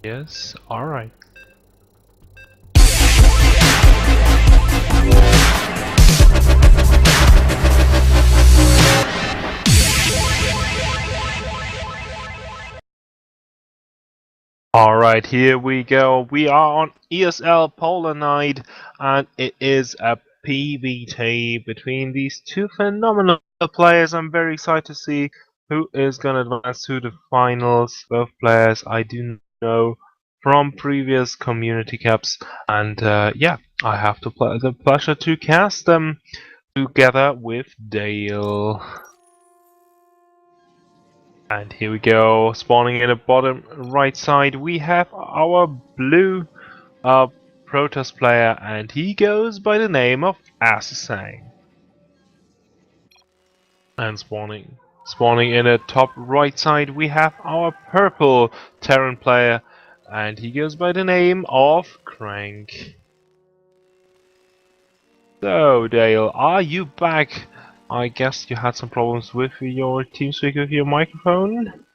Yes, alright. Alright, here we go. We are on ESL Polar Night, and it is a PvT between these two phenomenal players. I'm very excited to see who is going to advance to the finals. Both players I do know from previous community cups, and yeah, I have the pleasure to cast them together with Dale. And here we go, spawning in the bottom right side, we have our blue Protoss player, and he goes by the name of AsaZZang. And spawning in the top right side, we have our purple Terran player, and he goes by the name of Crank. So, Dale, are you back? I guess you had some problems with your TeamSpeak with your microphone.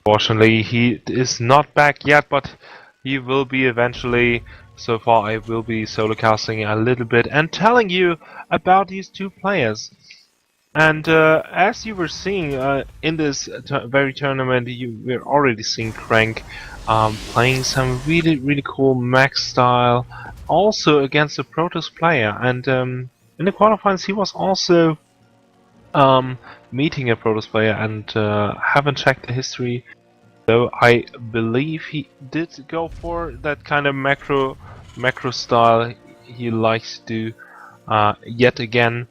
Fortunately, he is not back yet, but he will be eventually. So far, I will be solo casting a little bit and telling you about these two players. And as you were seeing in this very tournament, you were already seeing Crank playing some really cool mech style, also against a Protoss player. And in the quarterfinals, he was also meeting a Protoss player, and haven't checked the history, though I believe he did go for that kind of macro style he likes to do yet again.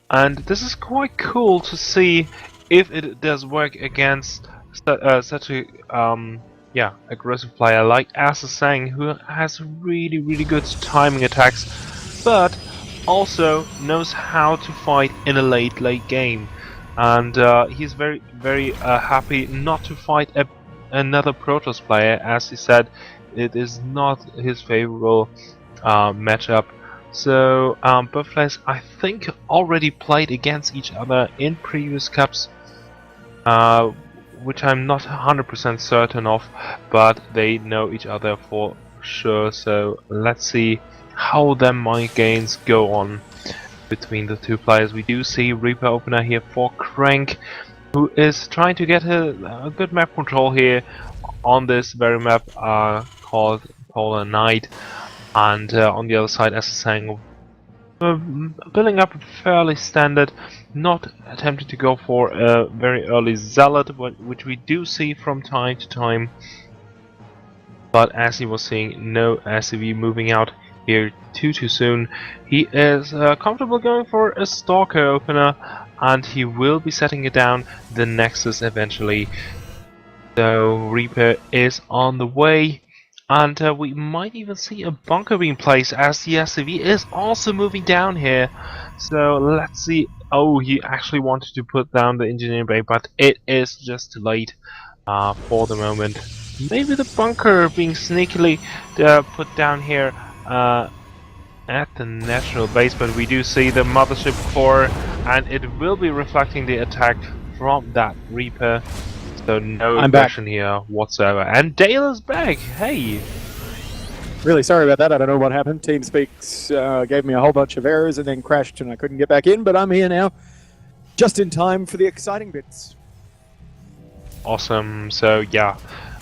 And this is quite cool to see if it does work against such a yeah, aggressive player like AsaZZang, who has really good timing attacks, but also knows how to fight in a late game. And he's very happy not to fight another Protoss player, as he said it is not his favorable matchup. So both players, I think, already played against each other in previous cups, which I'm not 100% certain of, but they know each other for sure. So let's see how their mind games go on between the two players. We do see Reaper opener here for Crank, who is trying to get a good map control here on this very map called Polar Night. And on the other side, AsaZZang building up fairly standard, not attempting to go for a very early Zealot, which we do see from time to time. But as he was seeing, no SCV moving out here too soon. He is comfortable going for a Stalker opener, and he will be setting it down the Nexus eventually. So Reaper is on the way. And we might even see a bunker being placed, as the SCV is also moving down here. So let's see. Oh, he actually wanted to put down the engineering bay, but it is just too late for the moment. Maybe the bunker being sneakily put down here at the national base, but we do see the mothership core, and it will be reflecting the attack from that Reaper. So no aggression here whatsoever. And Dale is back. Hey. Really sorry about that. I don't know what happened. TeamSpeak gave me a whole bunch of errors and then crashed, and I couldn't get back in. But I'm here now, just in time for the exciting bits. Awesome. So yeah,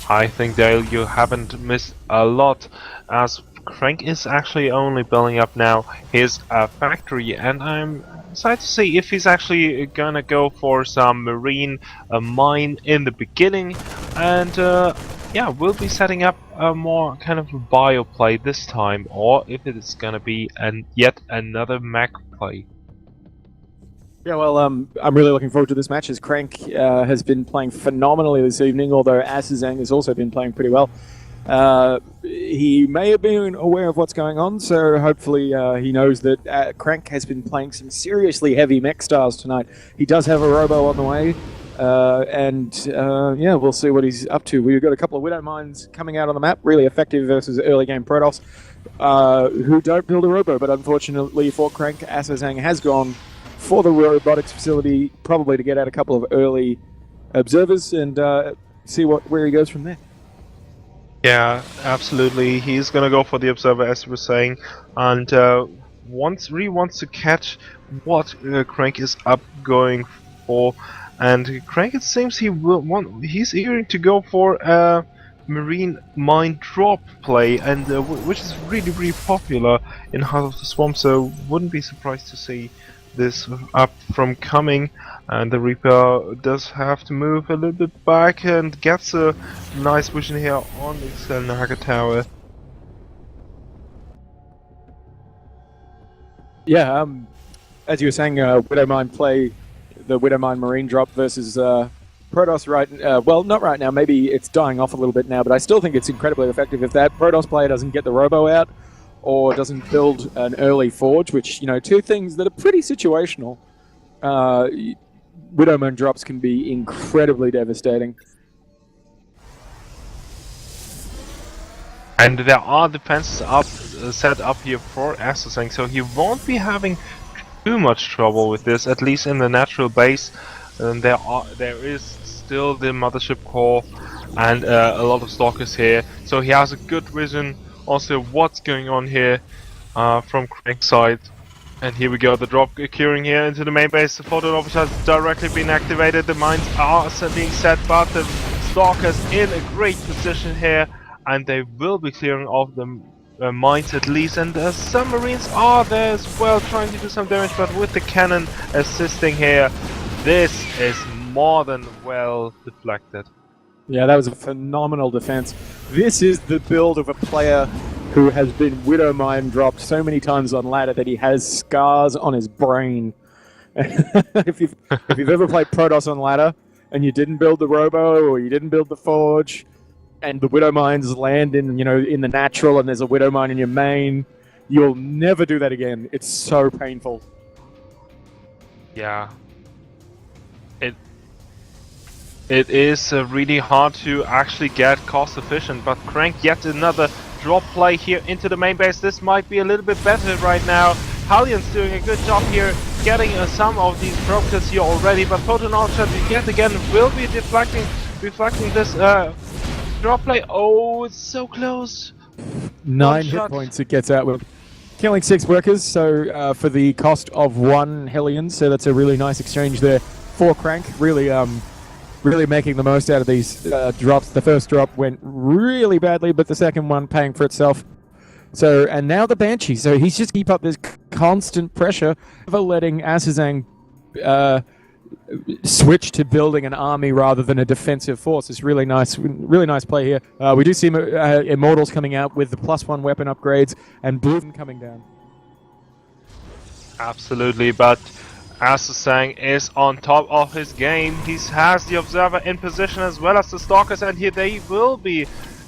I think Dale, you haven't missed a lot, as Crank is actually only building up now his factory, and I'm excited to see if he's actually gonna go for some marine mine in the beginning, and yeah, we'll be setting up a more kind of a bio play this time, or if it is gonna be yet another mech play. Yeah, well, I'm really looking forward to this match, as Crank has been playing phenomenally this evening, although AsaZZang has also been playing pretty well. He may have been aware of what's going on, so hopefully he knows that Crank has been playing some seriously heavy mech styles tonight. He does have a robo on the way, and yeah, we'll see what he's up to. We've got a couple of Widow Mines coming out on the map, really effective versus early game Protoss, who don't build a robo, but unfortunately for Crank, AsaZZang has gone for the robotics facility, probably to get out a couple of early observers and see where he goes from there. Yeah, absolutely. He's gonna go for the observer, as we were saying, and really wants to catch what Crank is up going for. And Crank, it seems he's eager to go for a marine mine drop play, and which is really popular in Heart of the Swamp. So wouldn't be surprised to see this up from coming. And the Reaper does have to move a little bit back and gets a nice vision here on the ESL Naga Tower. Yeah, as you were saying, Widowmine play, the Widowmine Marine drop versus Protoss well, not right now, maybe it's dying off a little bit now, but I still think it's incredibly effective if that Protoss player doesn't get the Robo out or doesn't build an early Forge, which, two things that are pretty situational. Widowmine drops can be incredibly devastating. And there are defenses set up here for AsaZZang, so he won't be having too much trouble with this, at least in the natural base. There is still the mothership core and a lot of stalkers here, so he has a good vision also what's going on here from Crank's side. And here we go, the drop occurring here into the main base. The photo officer has directly been activated, the mines are being set, but the stalkers in a great position here, and they will be clearing off the mines at least, and the submarines are there as well, trying to do some damage, but with the cannon assisting here, this is more than well deflected. Yeah, that was a phenomenal defense. This is the build of a player who has been Widowmine dropped so many times on ladder that he has scars on his brain. if you've ever played Protoss on ladder and you didn't build the Robo or you didn't build the Forge, and the Widowmines land in the natural, and there's a Widowmine in your main, you'll never do that again. It's so painful. Yeah. It is really hard to actually get cost efficient, but Crank yet another drop play here into the main base. This might be a little bit better right now. Hallion's doing a good job here, getting some of these brokers here already, but Photon Archer yet again will be deflecting this drop play. Oh, it's so close. 9 hit points it gets out with. Killing 6 workers, so for the cost of 1 Hellion, so that's a really nice exchange there for Crank. Really making the most out of these drops. The first drop went really badly, but the second one paying for itself. So, and now the Banshee. So he's just keep up this constant pressure of letting AsaZZang switch to building an army rather than a defensive force. It's really nice play here. We do see Immortals coming out with the +1 weapon upgrades and Bloom coming down. Absolutely, but AsaZZang is on top of his game. He has the Observer in position as well as the Stalkers, and here they will be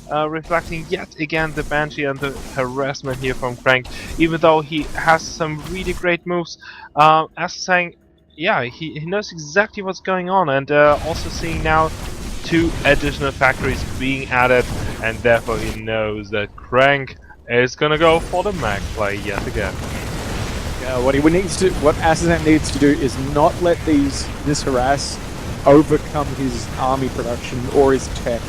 reflecting yet again the Banshee and the harassment here from Crank. Even though he has some really great moves, AsaZZang, yeah, he knows exactly what's going on, and also seeing now 2 additional factories being added, and therefore he knows that Crank is gonna go for the mag play yet again. What AsaZZang needs to do is not let this harass overcome his army production or his tech.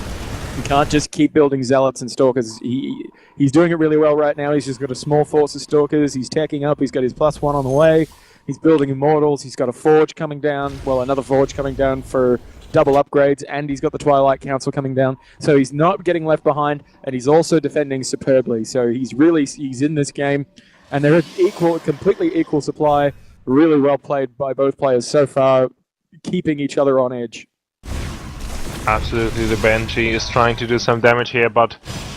He can't just keep building zealots and stalkers. He's doing it really well right now. He's just got a small force of stalkers. He's teching up. He's got his +1 on the way. He's building Immortals. He's got a Forge coming down. Well, another Forge coming down for double upgrades, and he's got the Twilight Council coming down. So he's not getting left behind, and he's also defending superbly. So he's in this game. And they're completely equal supply. Really well played by both players so far, keeping each other on edge. Absolutely, the Banshee is trying to do some damage here, but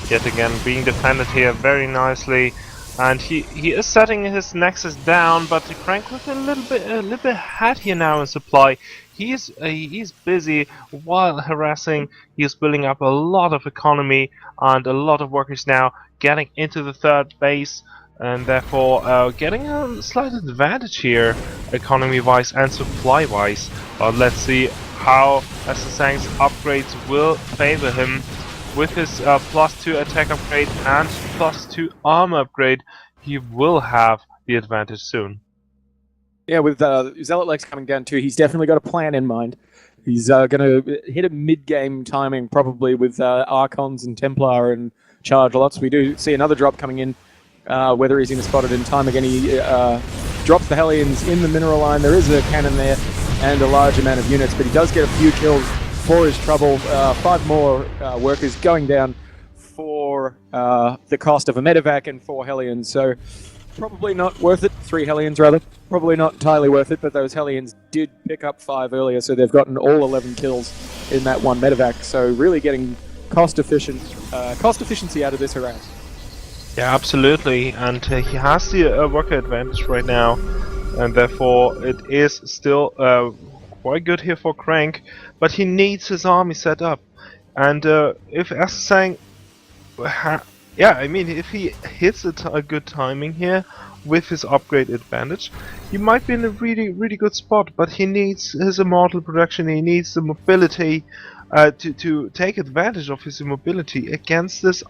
yet again being defended here very nicely. And he is setting his Nexus down, but Crank with a little bit ahead here now in supply. He's busy while harassing. He's building up a lot of economy and a lot of workers now getting into the 3rd base. And therefore getting a slight advantage here, economy-wise and supply-wise. But let's see how AsaZZang's upgrades will favor him. With his +2 attack upgrade and +2 armor upgrade, he will have the advantage soon. Yeah, with Zealot Legs coming down too, he's definitely got a plan in mind. He's going to hit a mid-game timing probably with Archons and Templar and charge lots. We do see another drop coming in. Whether he's going to spot it in time again, he drops the Hellions in the mineral line. There is a cannon there and a large amount of units, but he does get a few kills for his trouble. 5 more workers going down for the cost of a medevac and 4 Hellions. So probably not worth it. 3 Hellions, rather. Probably not entirely worth it, but those Hellions did pick up 5 earlier, so they've gotten all 11 kills in that one medevac. So really getting cost efficiency out of this harass. Yeah, absolutely, and he has the worker advantage right now, and therefore it is still quite good here for Crank, but he needs his army set up. And if AsaZZang, yeah, I mean, if he hits a good timing here with his upgrade advantage, he might be in a really good spot. But he needs his immortal production. He needs the mobility to take advantage of his immobility against this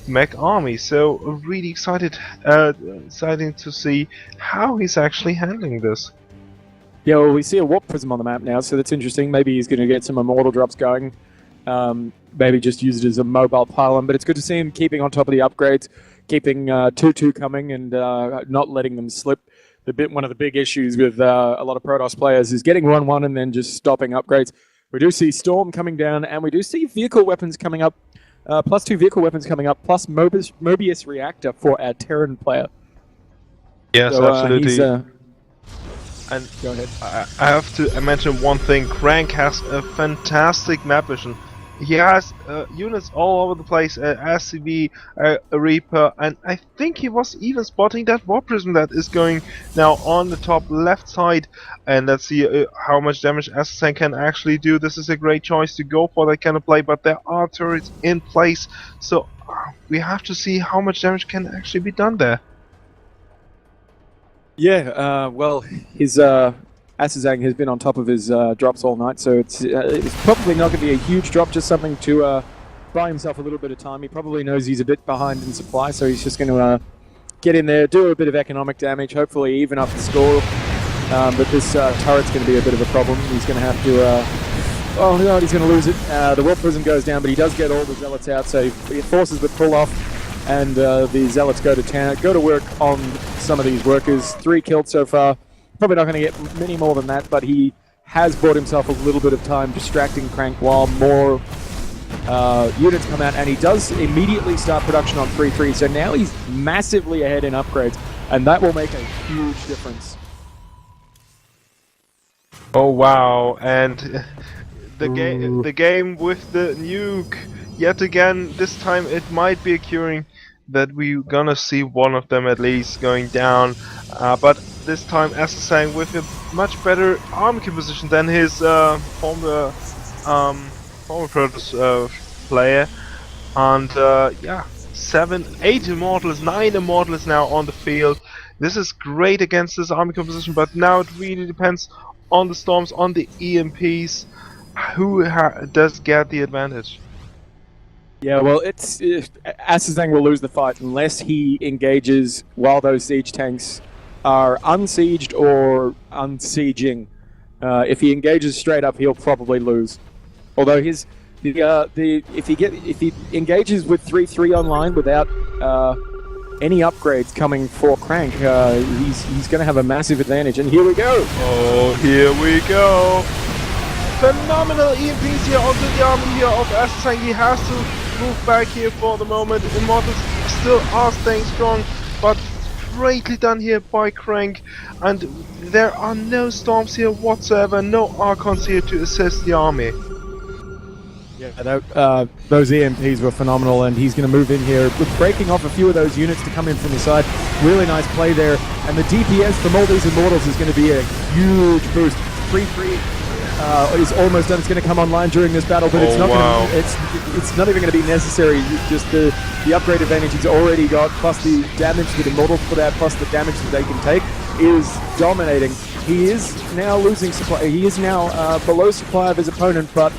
mech army. So really exciting to see how he's actually handling this. Yeah, well, we see a warp prism on the map now, so that's interesting. Maybe he's going to get some immortal drops going. Maybe just use it as a mobile pylon, but it's good to see him keeping on top of the upgrades, keeping 2-2 coming and not letting them slip. One of the big issues with a lot of Protoss players is getting 1-1 and then just stopping upgrades. We do see Storm coming down, and we do see vehicle weapons coming up, +2 vehicle weapons coming up, plus Mobius Reactor for our Terran player. Yes, so, absolutely. And go ahead. I have to mention one thing. Crank has a fantastic map vision. He has units all over the place, SCV, a Reaper, and I think he was even spotting that Warp Prism that is going now on the top left side. And let's see how much damage AsaZZang can actually do. This is a great choice to go for that kind of play, but there are turrets in place, so we have to see how much damage can actually be done there. Yeah, well, his AsaZZang has been on top of his drops all night, so it's probably not going to be a huge drop, just something to buy himself a little bit of time. He probably knows he's a bit behind in supply, so he's just going to get in there, do a bit of economic damage, hopefully even up the score. But this turret's going to be a bit of a problem. He's going to have to... oh no, he's going to lose it. The Warp Prism goes down, but he does get all the Zealots out, so he forces the pull off. And the Zealots go to work on some of these workers. 3 killed so far. Probably not going to get many more than that, but he has bought himself a little bit of time distracting Crank while more units come out, and he does immediately start production on 3-3. So now he's massively ahead in upgrades, and that will make a huge difference. Oh wow! And the game with the nuke yet again. This time it might be occurring that we're gonna see one of them at least going down, but this time AsaZZang with a much better army composition than his former Protoss player, and yeah, 8 Immortals, 9 Immortals now on the field. This is great against this army composition, but now it really depends on the Storms, on the EMPs, who does get the advantage. Yeah, well, AsaZZang will lose the fight unless he engages while those siege tanks are unsieged or unsieging. If he engages straight up, he'll probably lose. Although if he engages with 3-3 online without any upgrades coming for Crank, he's going to have a massive advantage. And here we go. Oh, here we go. Phenomenal EMPs here onto the army here of AsaZZang. He has to move back here for the moment. Immortals still are staying strong, but greatly done here by Crank, and there are no Storms here whatsoever, no Archons here to assist the army. Yeah, those EMPs were phenomenal, and he's going to move in here, breaking off a few of those units to come in from the side. Really nice play there, and the DPS from all these Immortals is going to be a huge boost. 3-3 is almost done. It's going to come online during this battle, but it's not even going to be necessary. Just the upgrade advantage he's already got, plus the damage that Immortals put out, plus the damage that they can take, is dominating. He is now losing supply. He is now below supply of his opponent, but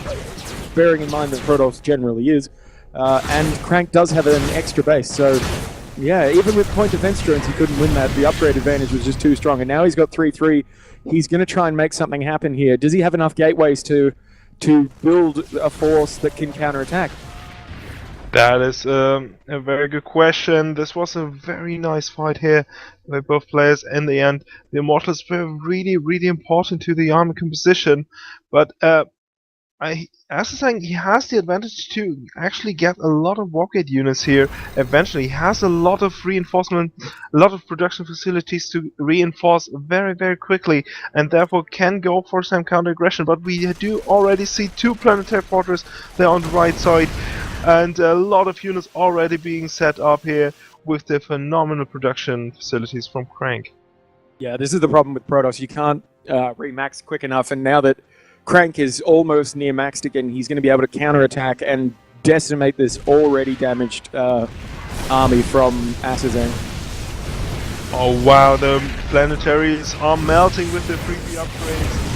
bearing in mind that Protoss generally is, and Crank does have an extra base, so Yeah, even with point defense drones, he couldn't win that. The upgrade advantage was just too strong, and now he's got 3-3. He's going to try and make something happen here. Does he have enough gateways to build a force that can counterattack? That is a very good question. This was a very nice fight here by both players. In the end, the Immortals were really, really important to the army composition, but AsaZZang, he has the advantage to actually get a lot of Wargate units here. Eventually, he has a lot of reinforcement, a lot of production facilities to reinforce very, very quickly, and therefore can go for some counter-aggression. But we do already see 2 planetary fortresses there on the right side, and a lot of units already being set up here with the phenomenal production facilities from Crank. Yeah, this is the problem with Protoss. You can't remax quick enough, and now that Crank is almost near maxed again, he's going to be able to counterattack and decimate this already damaged army from AsaZZang. Oh wow, the planetaries are melting with the 3D upgrades.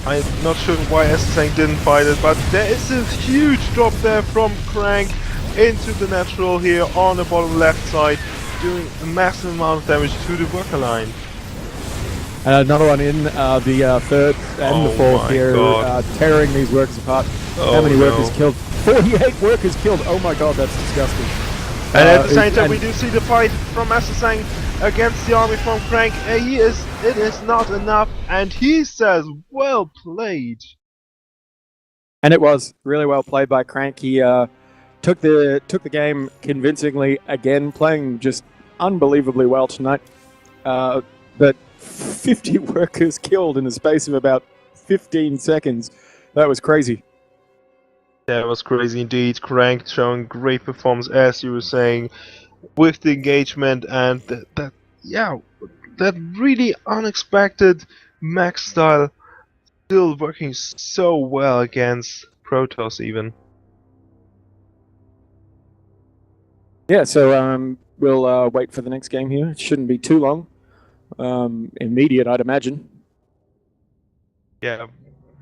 I'm not sure why AsaZZang didn't fight it, but there is a huge drop there from Crank into the natural here on the bottom left side, doing a massive amount of damage to the worker line. Another one in the third and the fourth here, tearing these workers apart. How many workers killed? 48 workers killed! Oh my god, that's disgusting. And at the same time, we do see the fight from AsaZZang against the army from Crank. It is not enough, and he says, well played. And it was really well played by Crank. He took the game convincingly again, playing just unbelievably well tonight. But 50 workers killed in the space of about 15 seconds. That was crazy. That was crazy indeed. Crank showing great performance, as you were saying, with the engagement and that really unexpected max style still working so well against Protoss even. Yeah, so we'll wait for the next game here. It shouldn't be too long. Immediate, I'd imagine. Yeah,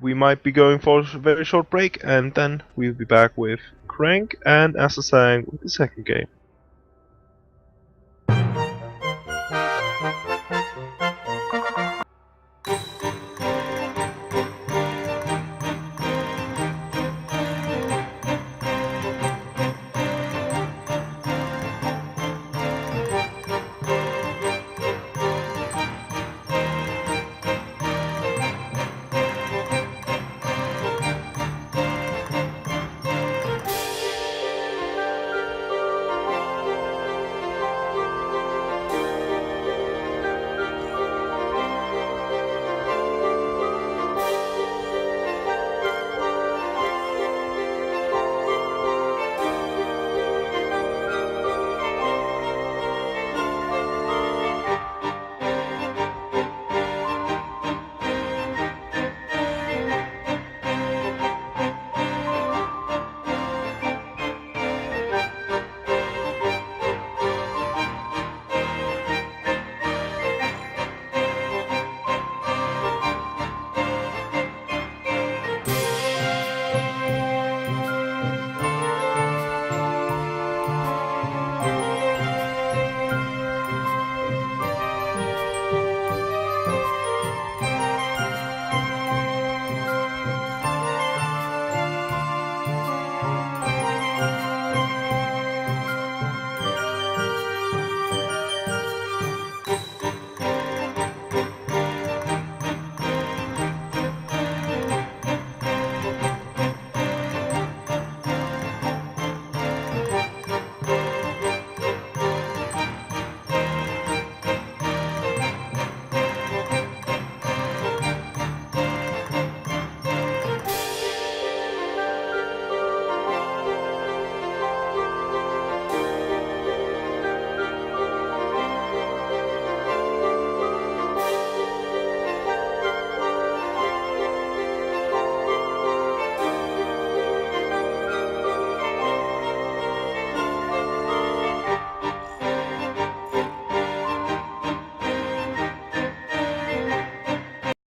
we might be going for a very short break, and then we'll be back with Crank and AsaZZang with the second game.